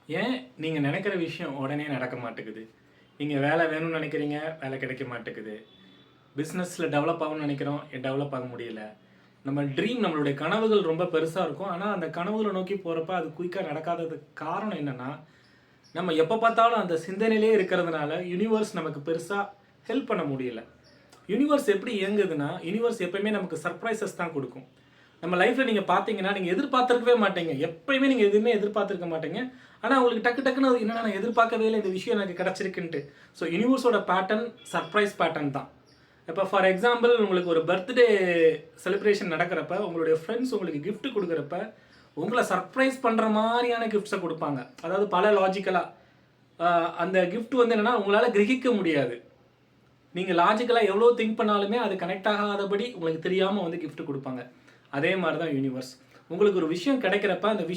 ஏன் நீங்கள் நினைக்கிற விஷயம் உடனே நடக்க மாட்டேங்குது? நீங்கள் வேலை வேணும்னு நினைக்கிறீங்க, வேலை கிடைக்க மாட்டேங்குது. பிஸ்னஸில் டெவலப் ஆகணும்னு நினைக்கிறோம், டெவலப் ஆக முடியல. நம்ம ட்ரீம் நம்மளுடைய கனவுகள் ரொம்ப பெருசாக இருக்கும். ஆனால் அந்த கனவுகளை நோக்கி போகிறப்ப அது குயிக்காக நடக்காததுக்கு காரணம் என்னென்னா, நம்ம எப்போ பார்த்தாலும் அந்த சிந்தனையிலே இருக்கிறதுனால யூனிவர்ஸ் நமக்கு பெருசாக ஹெல்ப் பண்ண முடியல. யூனிவர்ஸ் எப்படி இயங்குதுன்னா, யூனிவர்ஸ் எப்பயுமே நமக்கு சர்ப்ரைசஸ் தான் கொடுக்கும். நம்ம லைஃப்பில் நீங்கள் பார்த்தீங்கன்னா, நீங்கள் எதிர்பார்த்துருக்கவே மாட்டீங்க. எப்பயுமே நீங்கள் எதுவுமே எதிர்பார்த்துருக்க மாட்டீங்க. ஆனால் உங்களுக்கு டக்குன்னு என்னென்னா, நான் எதிர்பார்க்கவே இல்லை இந்த விஷயம் எனக்கு கிடச்சிருக்குன்ட்டு. ஸோ யூனிவர்ஸோட பேட்டர்ன் சர்ப்ரைஸ் பேட்டர்ன் தான். இப்போ ஃபார் எக்ஸாம்பிள் உங்களுக்கு ஒரு பர்த்டே செலிப்ரேஷன் நடக்கிறப்ப உங்களுடைய ஃப்ரெண்ட்ஸ் உங்களுக்கு கிஃப்ட் கொடுக்குறப்ப உங்களை சர்ப்ரைஸ் பண்ணுற மாதிரியான கிஃப்ட்ஸை கொடுப்பாங்க. அதாவது பல லாஜிக்கலாக அந்த கிஃப்ட் வந்து என்னென்னா உங்களால் கிரகிக்க முடியாது. நீங்கள் லாஜிக்கலாக எவ்வளோ திங்க் பண்ணாலுமே அது கனெக்ட் ஆகாதபடி உங்களுக்கு தெரியாமல் வந்து கிஃப்ட் கொடுப்பாங்க. அதே மாதிரி தான் யூனிவர்ஸ். உங்களுக்கு ஒரு விஷயம் கிடைக்கிறப்ப அந்த விஷயம்